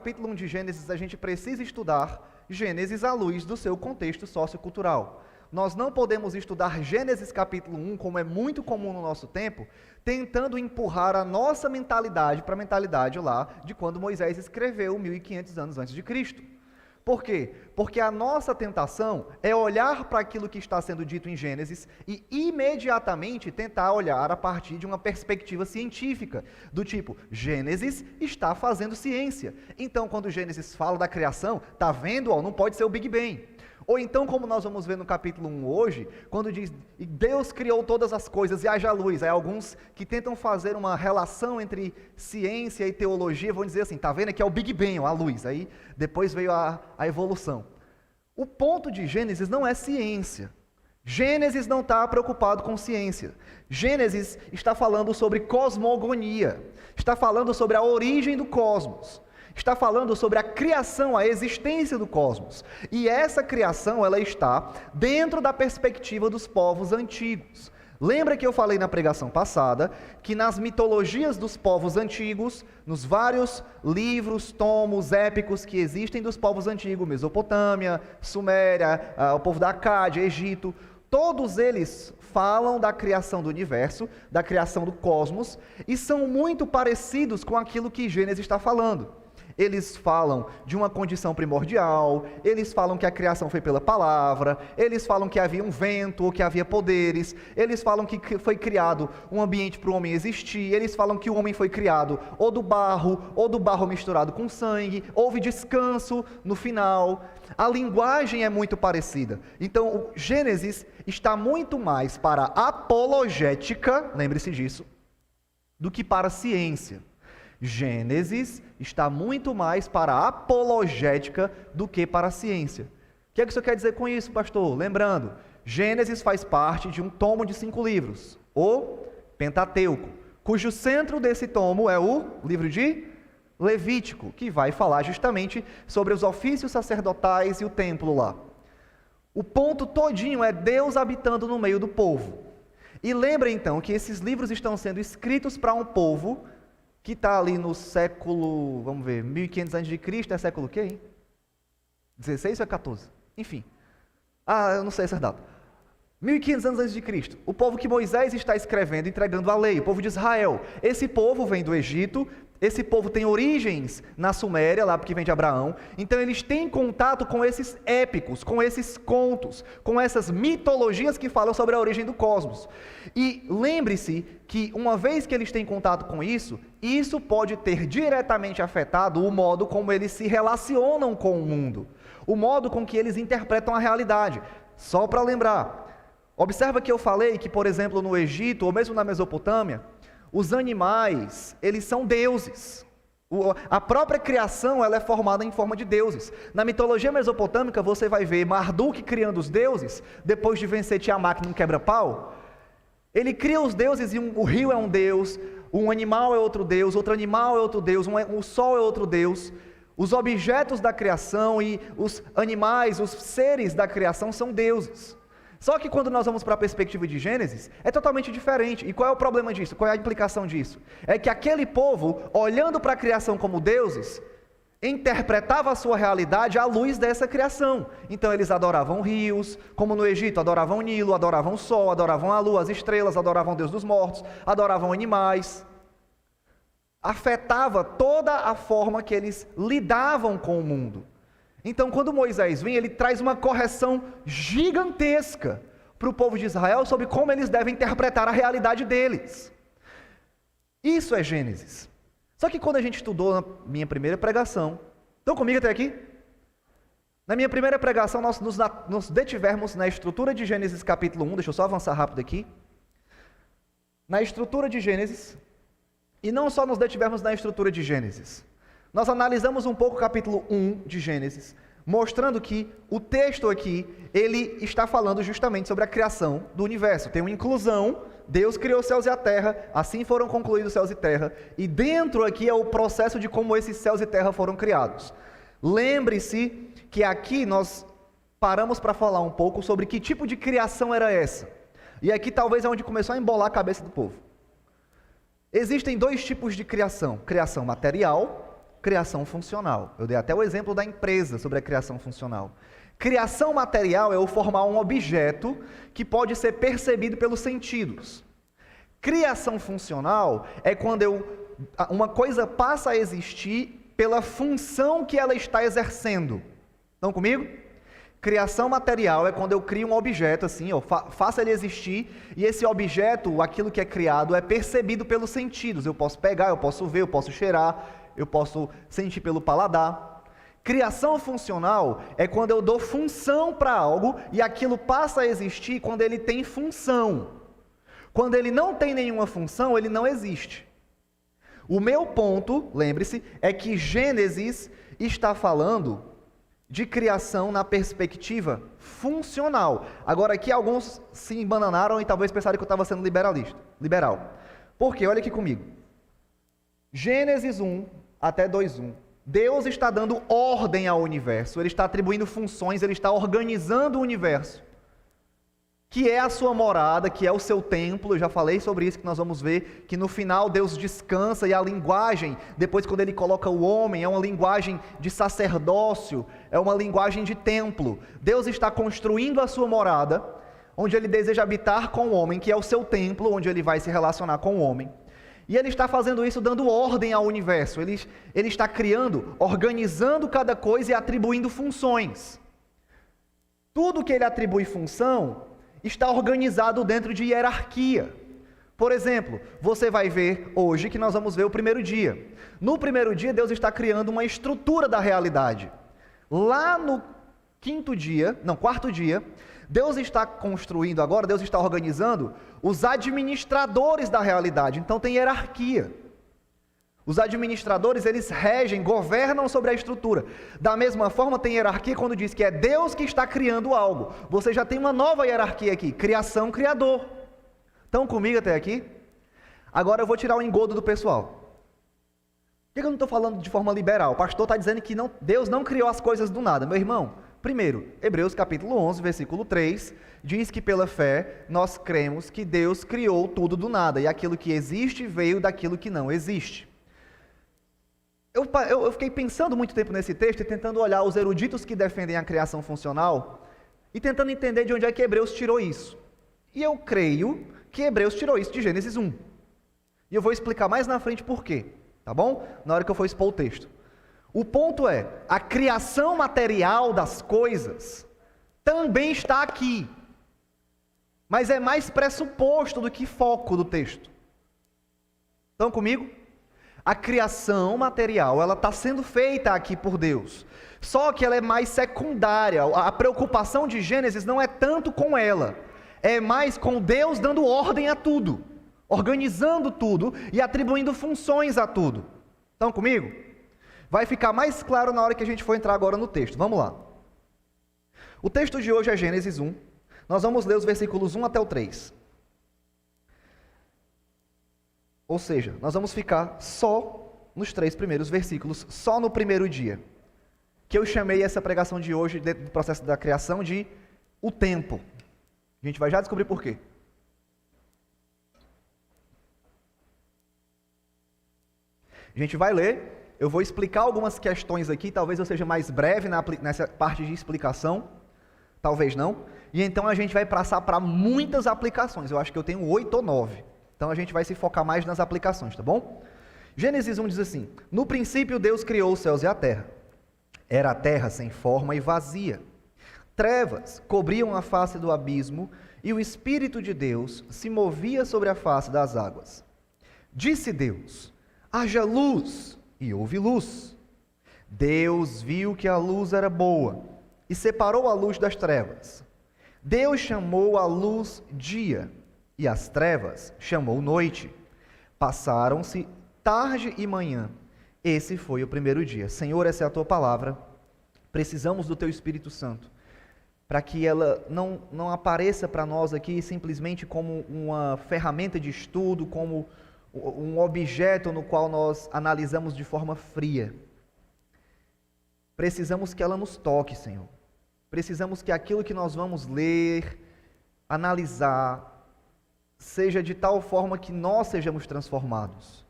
Capítulo 1 de Gênesis, a gente precisa estudar Gênesis à luz do seu contexto sociocultural. Nós não podemos estudar Gênesis capítulo 1, como é muito comum no nosso tempo, tentando empurrar a nossa mentalidade para a mentalidade lá de quando Moisés escreveu 1500 anos antes de Cristo. Por quê? Porque a nossa tentação é olhar para aquilo que está sendo dito em Gênesis e imediatamente tentar olhar a partir de uma perspectiva científica, do tipo, Gênesis está fazendo ciência. Então, quando Gênesis fala da criação, tá vendo? Não pode ser o Big Bang. Ou então, como nós vamos ver no capítulo 1 hoje, quando diz, Deus criou todas as coisas e haja luz. Aí alguns que tentam fazer uma relação entre ciência e teologia vão dizer assim, tá vendo? Aqui é o Big Bang, a luz. Aí depois veio a evolução. O ponto de Gênesis não é ciência. Gênesis não está preocupado com ciência. Gênesis está falando sobre cosmogonia. Está falando sobre a origem do cosmos. Está falando sobre a criação, a existência do cosmos. E essa criação, ela está dentro da perspectiva dos povos antigos. Lembra que eu falei na pregação passada, que nas mitologias dos povos antigos, nos vários livros, tomos, épicos que existem dos povos antigos, Mesopotâmia, Suméria, o povo da Acádia, Egito, todos eles falam da criação do universo, da criação do cosmos, e são muito parecidos com aquilo que Gênesis está falando. Eles falam de uma condição primordial, eles falam que a criação foi pela palavra, eles falam que havia um vento, ou que havia poderes, eles falam que foi criado um ambiente para o homem existir, eles falam que o homem foi criado ou do barro misturado com sangue, houve descanso no final. A linguagem é muito parecida. Então, o Gênesis está muito mais para a apologética, lembre-se disso, do que para a ciência. Gênesis está muito mais para a apologética do que para a ciência. O que é que isso quer dizer com isso, pastor? Lembrando, Gênesis faz parte de um tomo de 5 livros, o Pentateuco, cujo centro desse tomo é o livro de Levítico, que vai falar justamente sobre os ofícios sacerdotais e o templo lá. O ponto todinho é Deus habitando no meio do povo. E lembra então que esses livros estão sendo escritos para um povo que está ali no século, vamos ver, 1500 a.C., é século o quê, hein? 16 ou é 14? Enfim. Eu não sei essa data. 1500 anos antes de Cristo. O povo que Moisés está escrevendo, entregando a lei, o povo de Israel. Esse povo vem do Egito, esse povo tem origens na Suméria, lá porque vem de Abraão. Então eles têm contato com esses épicos, com esses contos, com essas mitologias que falam sobre a origem do cosmos. E lembre-se que uma vez que eles têm contato com isso, isso pode ter diretamente afetado o modo como eles se relacionam com o mundo, o modo com que eles interpretam a realidade. Só para lembrar, observa que eu falei que, por exemplo, no Egito, ou mesmo na Mesopotâmia, os animais, eles são deuses. A própria criação, ela é formada em forma de deuses. Na mitologia mesopotâmica, você vai ver Marduk criando os deuses, depois de vencer Tiamat num quebra-pau. Ele cria os deuses e o rio é um deus, um animal é outro deus, outro animal é outro deus, o sol é outro deus. Os objetos da criação e os animais, os seres da criação são deuses. Só que quando nós vamos para a perspectiva de Gênesis, é totalmente diferente. E qual é o problema disso? Qual é a implicação disso? É que aquele povo, olhando para a criação como deuses, interpretava a sua realidade à luz dessa criação. Então eles adoravam rios, como no Egito, adoravam o Nilo, adoravam o sol, adoravam a lua, as estrelas, adoravam o Deus dos mortos, adoravam animais. Afetava toda a forma que eles lidavam com o mundo. Então, quando Moisés vem, ele traz uma correção gigantesca para o povo de Israel sobre como eles devem interpretar a realidade deles. Isso é Gênesis. Só que quando a gente estudou na minha primeira pregação, estão comigo até aqui? Na minha primeira pregação, nós nos detivemos na estrutura de Gênesis capítulo 1, deixa eu só avançar rápido aqui. Na estrutura de Gênesis, e não só nos detivemos na estrutura de Gênesis, nós analisamos um pouco o capítulo 1 de Gênesis, mostrando que o texto aqui, ele está falando justamente sobre a criação do universo. Tem uma inclusão, Deus criou os céus e a terra, assim foram concluídos os céus e terra, e dentro aqui é o processo de como esses céus e terra foram criados. Lembre-se que aqui nós paramos para falar um pouco sobre que tipo de criação era essa. E aqui talvez é onde começou a embolar a cabeça do povo. Existem 2 tipos de criação: criação material Criação funcional. Eu dei até o exemplo da empresa sobre a criação funcional. Criação material é eu formar um objeto que pode ser percebido pelos sentidos. Criação funcional é quando uma coisa passa a existir pela função que ela está exercendo. Estão comigo? Criação material é quando eu crio um objeto, assim, eu faço ele existir, e esse objeto, aquilo que é criado, é percebido pelos sentidos. Eu posso pegar, eu posso ver, eu posso cheirar, eu posso sentir pelo paladar. Criação funcional é quando eu dou função para algo, e aquilo passa a existir quando ele tem função. Quando ele não tem nenhuma função, ele não existe. O meu ponto, lembre-se, é que Gênesis está falando de criação na perspectiva funcional. Agora aqui alguns se embananaram e talvez pensaram que eu estava sendo liberal. Por quê? Olha aqui comigo. Gênesis 1 até 2:1. Deus está dando ordem ao universo, Ele está atribuindo funções, Ele está organizando o universo, que é a sua morada, que é o seu templo. Eu já falei sobre isso, que nós vamos ver que no final Deus descansa, e a linguagem, depois quando Ele coloca o homem, é uma linguagem de sacerdócio, é uma linguagem de templo. Deus está construindo a sua morada, onde Ele deseja habitar com o homem, que é o seu templo, onde Ele vai se relacionar com o homem. E Ele está fazendo isso dando ordem ao universo. Ele está criando, organizando cada coisa e atribuindo funções. Tudo que Ele atribui função está organizado dentro de hierarquia. Por exemplo, você vai ver hoje que nós vamos ver o primeiro dia. No primeiro dia, Deus está criando uma estrutura da realidade. Lá no quarto dia, Deus está construindo agora, Deus está organizando os administradores da realidade. Então tem hierarquia. Os administradores, eles regem, governam sobre a estrutura. Da mesma forma, tem hierarquia quando diz que é Deus que está criando algo. Você já tem uma nova hierarquia aqui, criação, criador. Estão comigo até aqui? Agora eu vou tirar o engodo do pessoal. Por que eu não estou falando de forma liberal? O pastor está dizendo que Deus não criou as coisas do nada. Meu irmão, primeiro, Hebreus capítulo 11, versículo 3, diz que pela fé nós cremos que Deus criou tudo do nada, e aquilo que existe veio daquilo que não existe. Eu fiquei pensando muito tempo nesse texto e tentando olhar os eruditos que defendem a criação funcional e tentando entender de onde é que Hebreus tirou isso. E eu creio que Hebreus tirou isso de Gênesis 1. E eu vou explicar mais na frente por quê, tá bom? Na hora que eu for expor o texto. O ponto é, a criação material das coisas também está aqui, mas é mais pressuposto do que foco do texto. Estão comigo? A criação material, ela está sendo feita aqui por Deus, só que ela é mais secundária. A preocupação de Gênesis não é tanto com ela, é mais com Deus dando ordem a tudo, organizando tudo e atribuindo funções a tudo. Estão comigo? Vai ficar mais claro na hora que a gente for entrar agora no texto. Vamos lá. O texto de hoje é Gênesis 1, nós vamos ler os versículos 1 até o 3. Ou seja, nós vamos ficar só nos 3 primeiros versículos, só no primeiro dia, que eu chamei essa pregação de hoje, dentro do processo da criação, de o tempo. A gente vai já descobrir por quê. A gente vai ler, eu vou explicar algumas questões aqui, talvez eu seja mais breve nessa parte de explicação, talvez não, e então a gente vai passar para muitas aplicações. Eu acho que eu tenho 8 ou 9. Então a gente vai se focar mais nas aplicações, tá bom? Gênesis 1 diz assim: no princípio Deus criou os céus e a terra. Era a terra sem forma e vazia. Trevas cobriam a face do abismo, e o Espírito de Deus se movia sobre a face das águas. Disse Deus: haja luz, e houve luz. Deus viu que a luz era boa, e separou a luz das trevas. Deus chamou a luz dia, e as trevas chamou noite. Passaram-se tarde e manhã. Esse foi o primeiro dia. Senhor, essa é a tua palavra. Precisamos do teu Espírito Santo, para que ela não apareça para nós aqui simplesmente como uma ferramenta de estudo, como um objeto no qual nós analisamos de forma fria. Precisamos que ela nos toque, Senhor. Precisamos que aquilo que nós vamos ler, analisar, seja de tal forma que nós sejamos transformados.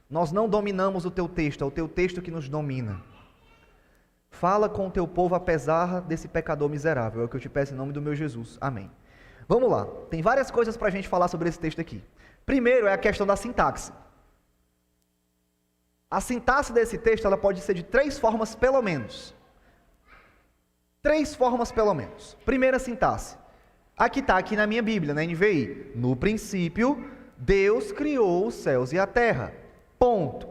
Nós não dominamos o teu texto, é o teu texto que nos domina. Fala com o teu povo apesar desse pecador miserável, é o que eu te peço em nome do meu Jesus. Amém. Vamos lá, tem várias coisas para a gente falar sobre esse texto aqui. Primeiro é a questão da sintaxe. A sintaxe desse texto ela pode ser de 3 formas pelo menos. 3 formas pelo menos. Primeira sintaxe. Aqui está, aqui na minha Bíblia, na NVI. No princípio, Deus criou os céus e a terra. Ponto.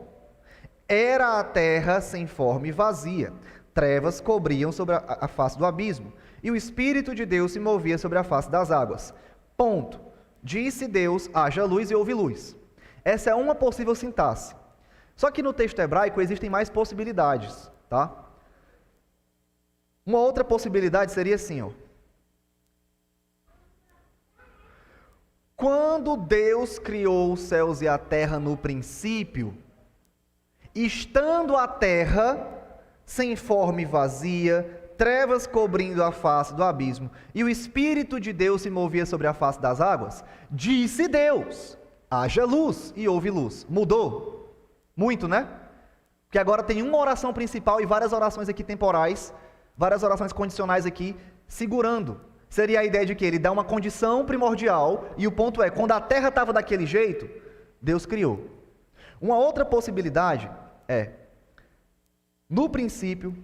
Era a terra sem forma e vazia. Trevas cobriam sobre a face do abismo. E o Espírito de Deus se movia sobre a face das águas. Ponto. Disse Deus, haja luz e houve luz. Essa é uma possível sintaxe. Só que no texto hebraico existem mais possibilidades, tá? Uma outra possibilidade seria assim, ó. Quando Deus criou os céus e a terra no princípio, estando a terra sem forma e vazia, trevas cobrindo a face do abismo, e o Espírito de Deus se movia sobre a face das águas, disse Deus, haja luz, e houve luz. Mudou? Muito, né? Porque agora tem uma oração principal e várias orações aqui temporais, várias orações condicionais aqui, segurando. Seria a ideia de que ele dá uma condição primordial, e o ponto é, quando a terra estava daquele jeito, Deus criou. Uma outra possibilidade é, no princípio,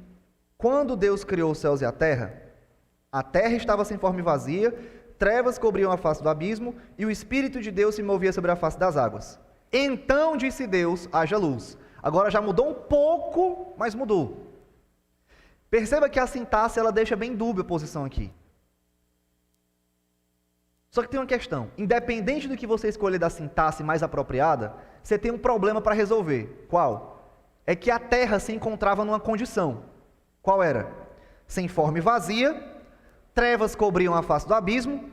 quando Deus criou os céus e a terra estava sem forma e vazia, trevas cobriam a face do abismo, e o Espírito de Deus se movia sobre a face das águas. Então disse Deus, haja luz. Agora já mudou um pouco, mas mudou. Perceba que a sintaxe ela deixa bem dúbia a posição aqui. Só que tem uma questão, independente do que você escolher da sintaxe mais apropriada, você tem um problema para resolver. Qual? É que a terra se encontrava numa condição. Qual era? Sem forma e vazia, trevas cobriam a face do abismo,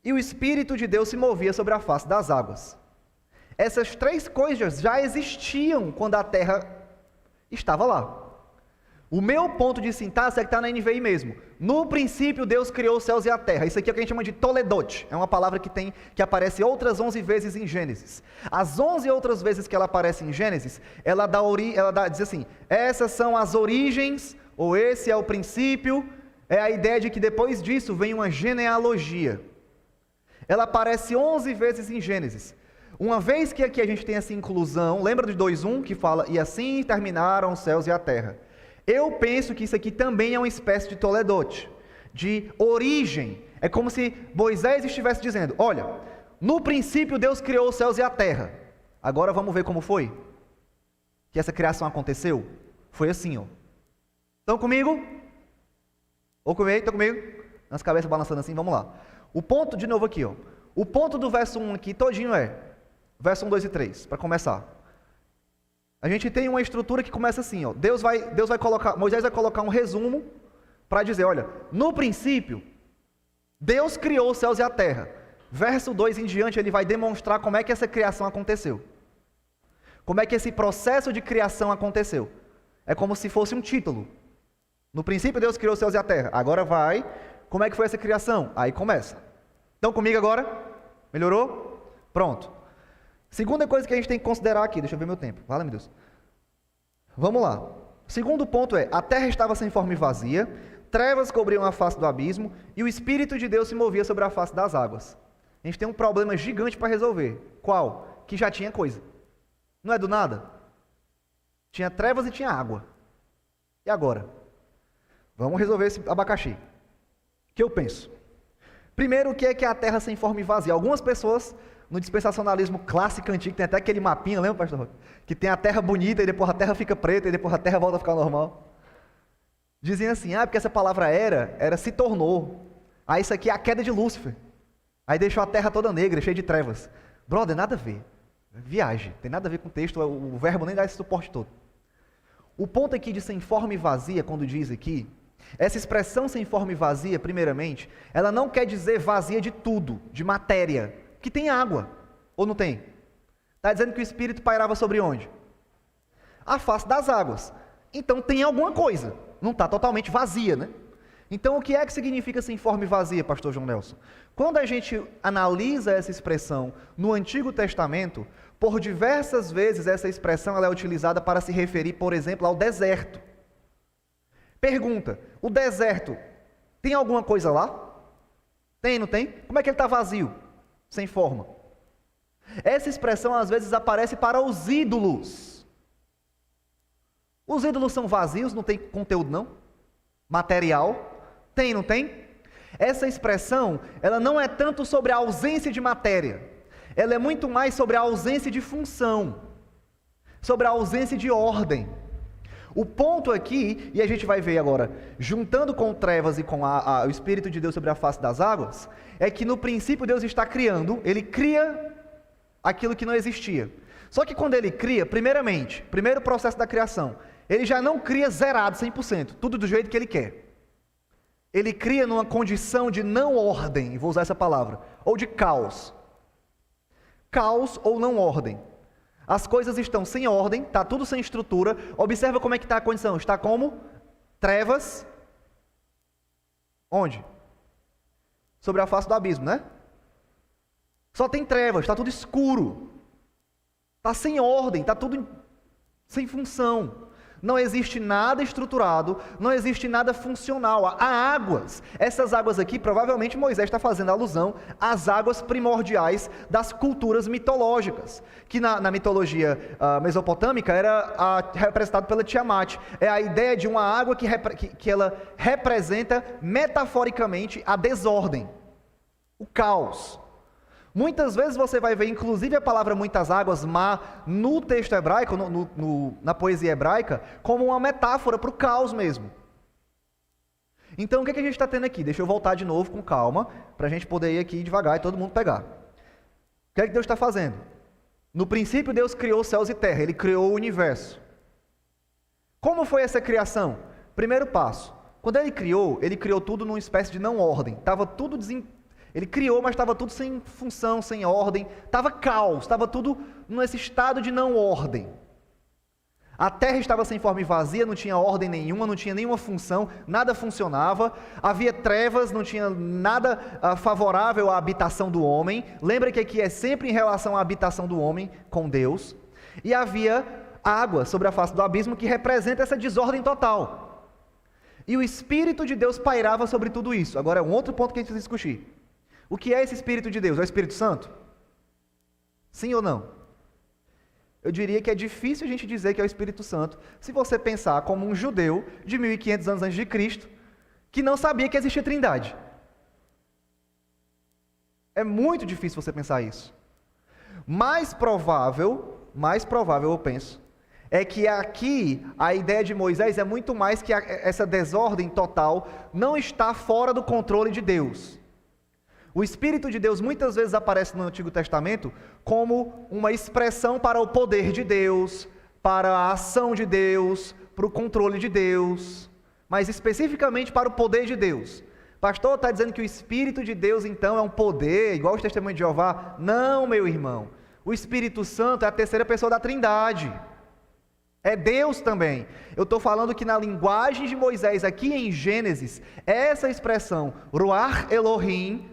e o Espírito de Deus se movia sobre a face das águas. Essas 3 coisas já existiam quando a terra estava lá. O meu ponto de sintaxe é que está na NVI mesmo. No princípio, Deus criou os céus e a terra. Isso aqui é o que a gente chama de toledot. É uma palavra que aparece outras 11 vezes em Gênesis. As 11 outras vezes que ela aparece em Gênesis, diz assim, essas são as origens, ou esse é o princípio. É a ideia de que depois disso vem uma genealogia. Ela aparece 11 vezes em Gênesis. Uma vez que aqui a gente tem essa inclusão, lembra de 2:1 que fala, e assim terminaram os céus e a terra. Eu penso que isso aqui também é uma espécie de toledot, de origem. É como se Moisés estivesse dizendo, olha, no princípio Deus criou os céus e a terra. Agora vamos ver como foi que essa criação aconteceu. Foi assim, ó. Estão comigo? Ou comigo? Estão comigo? Nas cabeças balançando assim, vamos lá. O ponto, de novo aqui, ó. O ponto do verso 1 aqui todinho é, verso 1, 2 e 3, para começar. A gente tem uma estrutura que começa assim, ó. Moisés vai colocar um resumo para dizer, olha, no princípio, Deus criou os céus e a terra. Verso 2 em diante, ele vai demonstrar como é que essa criação aconteceu. Como é que esse processo de criação aconteceu. É como se fosse um título. No princípio, Deus criou os céus e a terra. Agora vai, como é que foi essa criação? Aí começa. Estão comigo agora? Melhorou? Pronto. Segunda coisa que a gente tem que considerar aqui, deixa eu ver meu tempo, fala, meu Deus. Vamos lá. Segundo ponto é, a terra estava sem forma e vazia, trevas cobriam a face do abismo, e o Espírito de Deus se movia sobre a face das águas. A gente tem um problema gigante para resolver. Qual? Que já tinha coisa. Não é do nada? Tinha trevas e tinha água. E agora? Vamos resolver esse abacaxi. O que eu penso? Primeiro, o que é a terra sem forma e vazia? Algumas pessoas, no dispensacionalismo clássico antigo, tem até aquele mapinha, lembra, pastor Roque? Que tem a terra bonita e depois a terra fica preta e depois a terra volta a ficar normal. Diziam assim, porque essa palavra era se tornou. Isso aqui é a queda de Lúcifer. Aí deixou a terra toda negra, cheia de trevas. Brother, nada a ver. Viagem, tem nada a ver com o texto, o verbo nem dá esse suporte todo. O ponto aqui de sem forma e vazia, quando diz aqui, essa expressão sem forma e vazia, primeiramente, ela não quer dizer vazia de tudo, de matéria, que tem água, ou não tem? Está dizendo que o Espírito pairava sobre onde? A face das águas. Então tem alguma coisa, não está totalmente vazia, né? Então o que é que significa sem forma e vazia, pastor João Nelson? Quando a gente analisa essa expressão no Antigo Testamento, Por diversas vezes essa expressão ela é utilizada para se referir, por exemplo, ao deserto. Pergunta, o deserto tem alguma coisa lá? Tem, não tem? Como é que ele está vazio? Sem forma. Essa expressão às vezes aparece para os ídolos. Os ídolos são vazios, não tem conteúdo não? Material? Tem, não tem? Essa expressão, ela não é tanto sobre a ausência de matéria. Ela é muito mais sobre a ausência de função. Sobre a ausência de ordem. O ponto aqui, e a gente vai ver agora, juntando com trevas e com o Espírito de Deus sobre a face das águas, é que no princípio Deus está criando, Ele cria aquilo que não existia. Só que quando Ele cria, primeiro processo da criação, Ele já não cria zerado, 100%, tudo do jeito que Ele quer. Ele cria numa condição de não ordem, vou usar essa palavra, ou de caos. Caos ou não ordem. As coisas estão sem ordem, está tudo sem estrutura. Observa como é que está a condição. Está como? Trevas. Onde? Sobre a face do abismo, né? Só tem trevas, está tudo escuro. Está sem ordem, está tudo sem função. Não existe nada estruturado, não existe nada funcional. Há águas. Essas águas aqui, provavelmente Moisés está fazendo alusão às águas primordiais das culturas mitológicas, que na mitologia mesopotâmica era representado pela Tiamat. É a ideia de uma água que ela representa metaforicamente a desordem, o caos. Muitas vezes você vai ver, inclusive, a palavra muitas águas, no texto hebraico, na poesia hebraica, como uma metáfora para o caos mesmo. Então, o que a gente está tendo aqui? Deixa eu voltar de novo com calma, para a gente poder ir aqui devagar e todo mundo pegar. O que é que Deus está fazendo? No princípio, Deus criou os céus e terra, Ele criou o universo. Como foi essa criação? Primeiro passo. Quando Ele criou tudo numa espécie de não ordem. Estava tudo Ele criou, mas estava tudo sem função, sem ordem, estava caos, estava tudo nesse estado de não ordem. A terra estava sem forma e vazia, não tinha ordem nenhuma, não tinha nenhuma função, nada funcionava, havia trevas, não tinha nada favorável à habitação do homem. Lembra que aqui é sempre em relação à habitação do homem com Deus. E havia água sobre a face do abismo que representa essa desordem total. E o Espírito de Deus pairava sobre tudo isso. Agora é um outro ponto que a gente precisa discutir. O que é esse Espírito de Deus? É o Espírito Santo? Sim ou não? Eu diria que é difícil a gente dizer que é o Espírito Santo se você pensar como um judeu de 1500 anos antes de Cristo que não sabia que existia Trindade. É muito difícil você pensar isso. Mais provável eu penso, é que aqui a ideia de Moisés é muito mais que essa desordem total não está fora do controle de Deus. O Espírito de Deus muitas vezes aparece no Antigo Testamento como uma expressão para o poder de Deus, para a ação de Deus, para o controle de Deus, mas especificamente para o poder de Deus. Pastor, está dizendo que o Espírito de Deus então é um poder, igual os testemunhos de Jeová? Não, meu irmão. O Espírito Santo é a terceira pessoa da Trindade. É Deus também. Eu estou falando que na linguagem de Moisés, aqui em Gênesis, essa expressão, Ruach Elohim,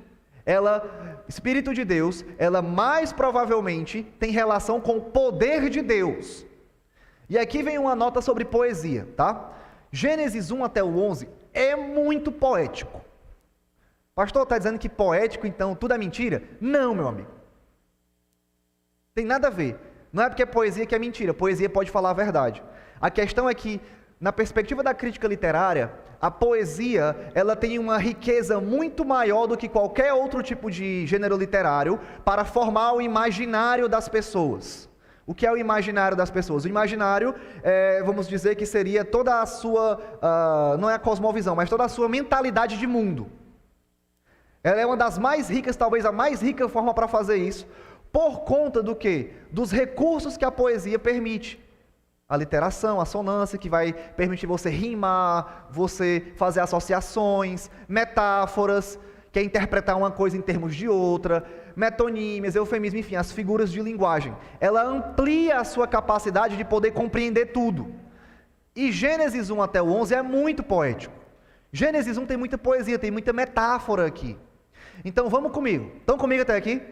Espírito de Deus, ela mais provavelmente tem relação com o poder de Deus. E aqui vem uma nota sobre poesia, tá? Gênesis 1 até o 11 é muito poético. Pastor, está dizendo que poético, então, tudo é mentira? Não, meu amigo. Tem nada a ver. Não é porque é poesia que é mentira. Poesia pode falar a verdade. A questão é que, na perspectiva da crítica literária, a poesia, ela tem uma riqueza muito maior do que qualquer outro tipo de gênero literário para formar o imaginário das pessoas. O que é o imaginário das pessoas? O imaginário, vamos dizer que seria toda a sua, não é a cosmovisão, mas toda a sua mentalidade de mundo. Ela é uma das mais ricas, talvez a mais rica forma para fazer isso, por conta do quê? Dos recursos que a poesia permite. A literação, a sonância, que vai permitir você rimar, você fazer associações, metáforas, que é interpretar uma coisa em termos de outra, metonímias, eufemismo, enfim, as figuras de linguagem. Ela amplia a sua capacidade de poder compreender tudo. E Gênesis 1 até o 11 é muito poético. Gênesis 1 tem muita poesia, tem muita metáfora aqui. Então vamos comigo. Estão comigo até aqui?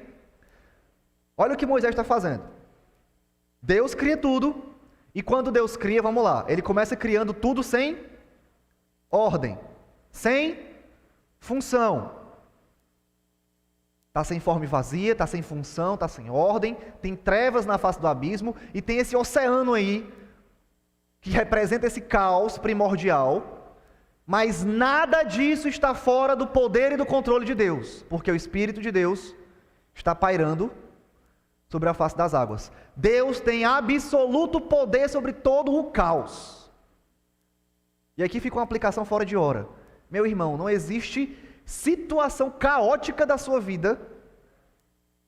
Olha o que Moisés está fazendo. Deus cria tudo, e quando Deus cria, vamos lá, Ele começa criando tudo sem ordem, sem função. Está sem forma e vazia, está sem função, está sem ordem, tem trevas na face do abismo, e tem esse oceano aí, que representa esse caos primordial, mas nada disso está fora do poder e do controle de Deus, porque o Espírito de Deus está pairando sobre a face das águas. Deus tem absoluto poder sobre todo o caos. E aqui fica uma aplicação fora de hora. Meu irmão, não existe situação caótica da sua vida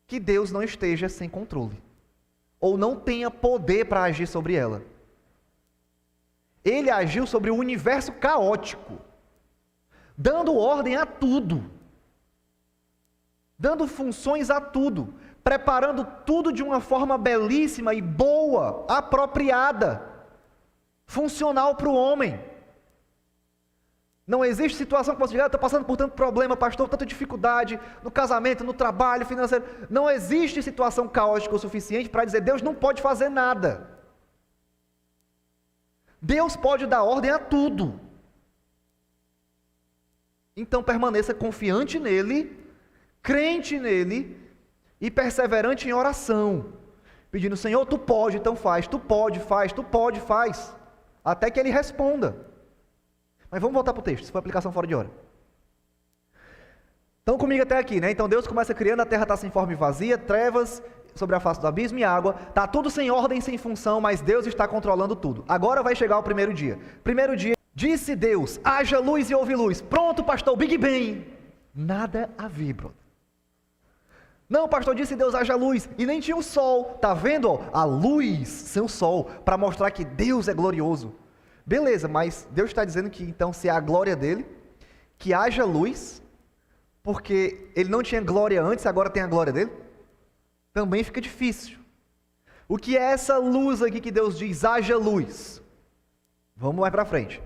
que Deus não esteja sem controle, ou não tenha poder para agir sobre ela. Ele agiu sobre o universo caótico, dando ordem a tudo, dando funções a tudo, preparando tudo de uma forma belíssima e boa, apropriada, funcional para o homem. Não existe situação que você diga, estou passando por tanto problema, pastor, tanta dificuldade no casamento, no trabalho, financeiro. Não existe situação caótica o suficiente para dizer, Deus não pode fazer nada. Deus pode dar ordem a tudo. Então permaneça confiante nele, crente nele e perseverante em oração, pedindo, Senhor, tu pode, então faz, tu pode, faz, tu pode, faz, até que ele responda. Mas vamos voltar para o texto, isso foi aplicação fora de hora. Então comigo até aqui, né? Então Deus começa criando, a terra está sem forma e vazia, trevas sobre a face do abismo e água, está tudo sem ordem, sem função, mas Deus está controlando tudo. Agora vai chegar o primeiro dia. Primeiro dia, disse Deus, haja luz e houve luz. Pronto, pastor, Big Bang. Nada a ver, brother. Não, pastor, disse Deus, haja luz, e nem tinha o sol. Tá vendo, ó, a luz sem o sol, para mostrar que Deus é glorioso. Beleza, mas Deus está dizendo que então se é a glória dele, que haja luz, porque ele não tinha glória antes, agora tem a glória dele? Também fica difícil. O que é essa luz aqui que Deus diz, haja luz? Vamos mais para frente.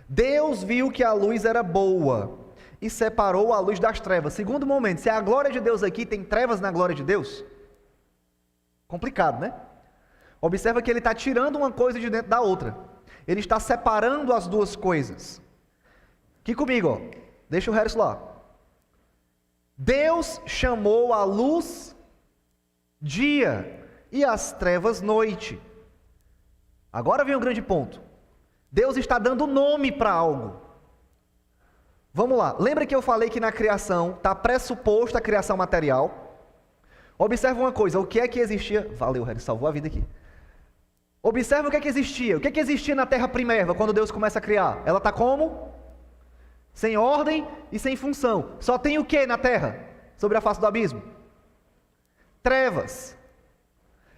Deus viu que a luz era boa e separou a luz das trevas. Segundo momento, se é a glória de Deus aqui, tem trevas na glória de Deus? Complicado, né? Observa que ele está tirando uma coisa de dentro da outra. Ele está separando as duas coisas. Aqui comigo, ó. Deixa o resto lá. Deus chamou a luz dia e as trevas noite. Agora vem o grande ponto. Deus está dando nome para algo. Vamos lá, lembra que eu falei que na criação está pressuposta a criação material? Observa uma coisa, o que é que existia? Valeu, Harry, salvou a vida aqui. Observa o que é que existia. O que é que existia na terra primeira, quando Deus começa a criar? Ela está como? Sem ordem e sem função. Só tem o que na terra? Sobre a face do abismo? Trevas.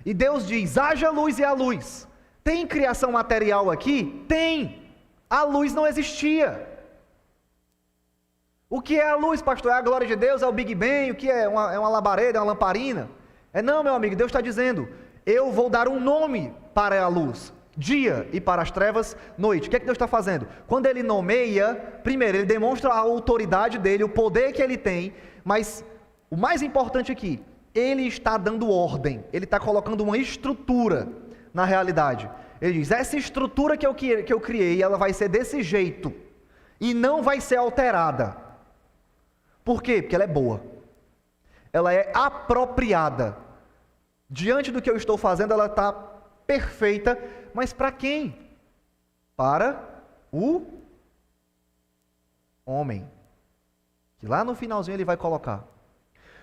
E Deus diz, haja luz e a luz. Tem criação material aqui? Tem. A luz não existia. O que é a luz, pastor? É a glória de Deus? É o Big Bang? O que é? É uma labareda? É uma lamparina? Não, meu amigo, Deus está dizendo, eu vou dar um nome para a luz, dia, e para as trevas, noite. O que é que Deus está fazendo? Quando Ele nomeia, primeiro, Ele demonstra a autoridade dEle, o poder que Ele tem, mas o mais importante aqui, Ele está dando ordem, Ele está colocando uma estrutura na realidade. Ele diz, essa estrutura que eu criei, ela vai ser desse jeito, e não vai ser alterada. Por quê? Porque ela é boa. Ela é apropriada. Diante do que eu estou fazendo, ela está perfeita. Mas para quem? Para o homem. Que lá no finalzinho ele vai colocar.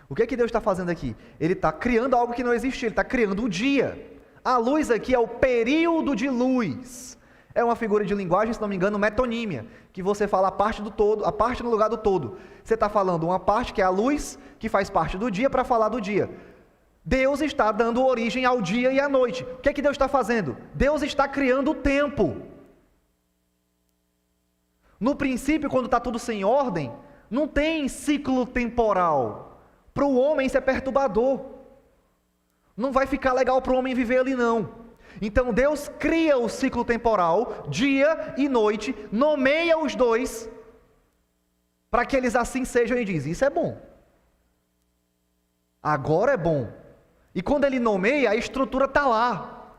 O que é que Deus está fazendo aqui? Ele está criando algo que não existia. Ele está criando o dia. A luz aqui é o período de luz. É uma figura de linguagem, se não me engano, metonímia, que você fala a parte do todo, a parte no lugar do todo. Você está falando uma parte que é a luz, que faz parte do dia, para falar do dia. Deus está dando origem ao dia e à noite. O que é que Deus está fazendo? Deus está criando o tempo. No princípio, quando está tudo sem ordem, não tem ciclo temporal. Para o homem isso é perturbador. Não vai ficar legal para o homem viver ali não. Então Deus cria o ciclo temporal, dia e noite, nomeia os dois, para que eles assim sejam e diz, isso é bom. Agora é bom. E quando ele nomeia, a estrutura está lá.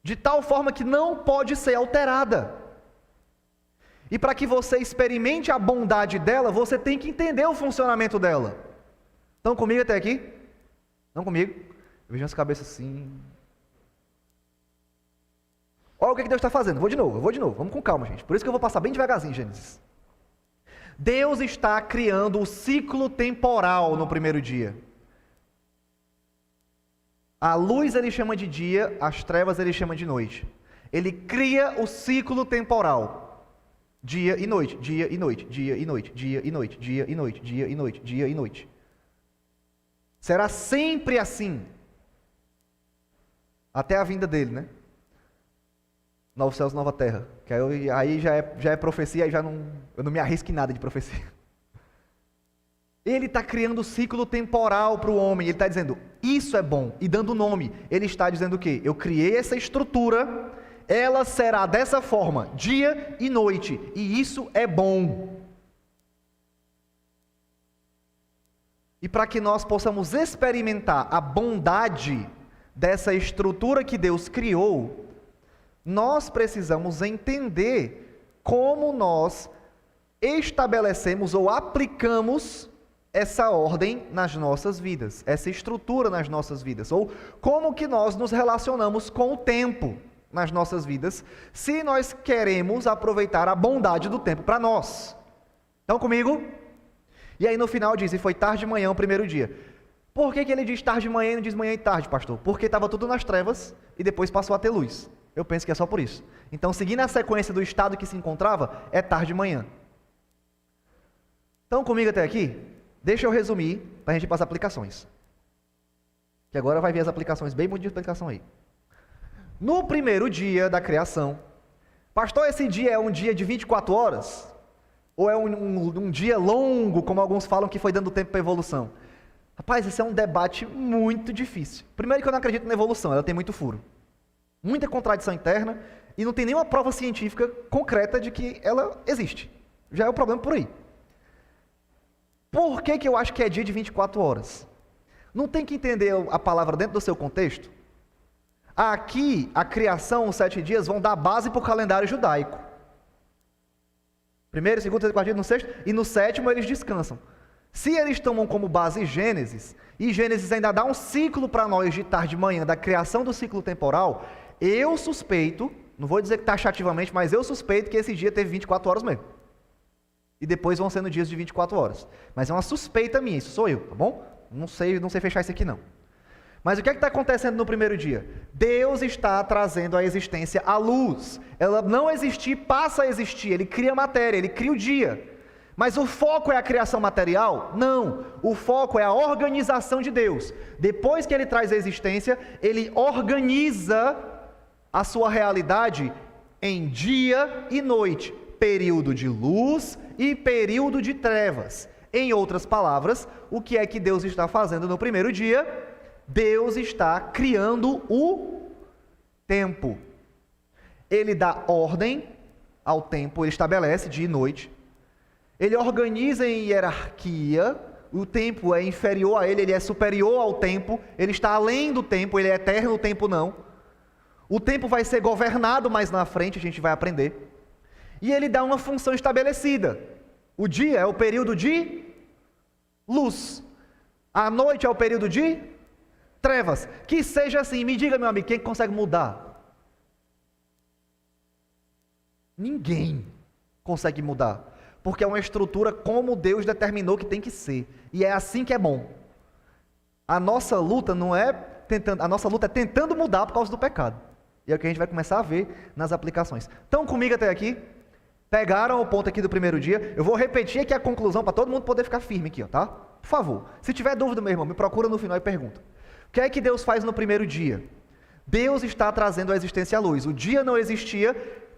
De tal forma que não pode ser alterada. E para que você experimente a bondade dela, você tem que entender o funcionamento dela. Estão comigo até aqui? Estão comigo? Eu vejo as cabeças assim. Olha o que Deus está fazendo. Vou de novo. Vamos com calma, gente. Por isso que eu vou passar bem devagarzinho, Gênesis. Deus está criando o ciclo temporal no primeiro dia. A luz ele chama de dia, as trevas ele chama de noite. Ele cria o ciclo temporal. Dia e noite, dia e noite, dia e noite, dia e noite, dia e noite, dia e noite, dia e noite. Será sempre assim. Até a vinda dele, né? Novos céus, nova terra. Que aí já é profecia, aí eu não me arrisco em nada de profecia. Ele está criando o ciclo temporal para o homem. Ele está dizendo, isso é bom. E dando nome. Ele está dizendo o quê? Eu criei essa estrutura, ela será dessa forma, dia e noite. E isso é bom. E para que nós possamos experimentar a bondade dessa estrutura que Deus criou, nós precisamos entender como nós estabelecemos ou aplicamos essa ordem nas nossas vidas, essa estrutura nas nossas vidas, ou como que nós nos relacionamos com o tempo nas nossas vidas, se nós queremos aproveitar a bondade do tempo para nós. Estão comigo? E aí no final diz, e foi tarde de manhã o primeiro dia. Por que ele diz tarde de manhã e não diz manhã e tarde, pastor? Porque estava tudo nas trevas e depois passou a ter luz. Eu penso que é só por isso. Então, seguindo a sequência do estado que se encontrava, é tarde de manhã. Estão comigo até aqui? Deixa eu resumir, para a gente passar aplicações. Que agora vai ver as aplicações, bem muito de aplicação aí. No primeiro dia da criação, pastor, esse dia é um dia de 24 horas? Ou é um dia longo, como alguns falam que foi dando tempo para a evolução? Rapaz, esse é um debate muito difícil. Primeiro que eu não acredito na evolução, ela tem muito furo. Muita contradição interna, e não tem nenhuma prova científica concreta de que ela existe. Já é o problema por aí. Por que eu acho que é dia de 24 horas? Não tem que entender a palavra dentro do seu contexto? Aqui, a criação, os 7 dias, vão dar base para o calendário judaico. Primeiro, segundo, terceiro, quarto dia, no sexto, e no sétimo eles descansam. Se eles tomam como base Gênesis, e Gênesis ainda dá um ciclo para nós de tarde de manhã, da criação do ciclo temporal, eu suspeito, não vou dizer que taxativamente, mas eu suspeito que esse dia teve 24 horas mesmo. E depois vão sendo dias de 24 horas. Mas é uma suspeita minha, isso sou eu, tá bom? Não sei fechar isso aqui não. Mas o que é que está acontecendo no primeiro dia? Deus está trazendo à existência a luz. Ela não existir, passa a existir. Ele cria matéria, ele cria o dia. Mas o foco é a criação material? Não. O foco é a organização de Deus. Depois que ele traz a existência, ele organiza a sua realidade em dia e noite, período de luz e período de trevas. Em outras palavras, o que é que Deus está fazendo no primeiro dia? Deus está criando o tempo. Ele dá ordem ao tempo, ele estabelece dia e noite. Ele organiza em hierarquia, o tempo é inferior a ele é superior ao tempo, ele está além do tempo, ele é eterno, o tempo não. O tempo vai ser governado mais na frente, a gente vai aprender. E ele dá uma função estabelecida. O dia é o período de luz. A noite é o período de trevas. Que seja assim. Me diga, meu amigo, quem consegue mudar? Ninguém consegue mudar. Porque é uma estrutura como Deus determinou que tem que ser. E é assim que é bom. A nossa luta não é tentando, a nossa luta é tentando mudar por causa do pecado. E é o que a gente vai começar a ver nas aplicações. Estão comigo até aqui? Pegaram o ponto aqui do primeiro dia? Eu vou repetir aqui a conclusão para todo mundo poder ficar firme aqui, ó, tá? Por favor. Se tiver dúvida, meu irmão, me procura no final e pergunta. O que é que Deus faz no primeiro dia? Deus está trazendo à existência a luz. O dia não existia,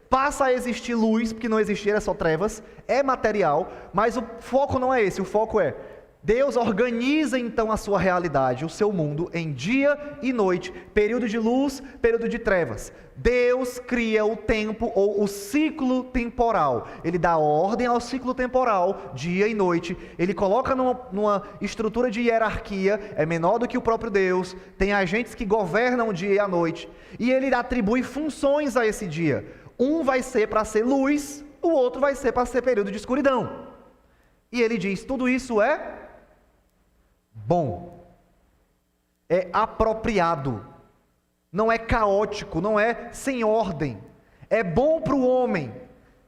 passa a existir luz, porque não existia, era só trevas, é material, mas o foco não é esse, o foco é Deus organiza então a sua realidade, o seu mundo, em dia e noite, período de luz, período de trevas. Deus cria o tempo ou o ciclo temporal. Ele dá ordem ao ciclo temporal, dia e noite. Ele coloca numa estrutura de hierarquia, é menor do que o próprio Deus. Tem agentes que governam o dia e a noite. E ele atribui funções a esse dia. Um vai ser para ser luz, o outro vai ser para ser período de escuridão. E ele diz, tudo isso é bom, é apropriado, não é caótico, não é sem ordem, é bom para o homem.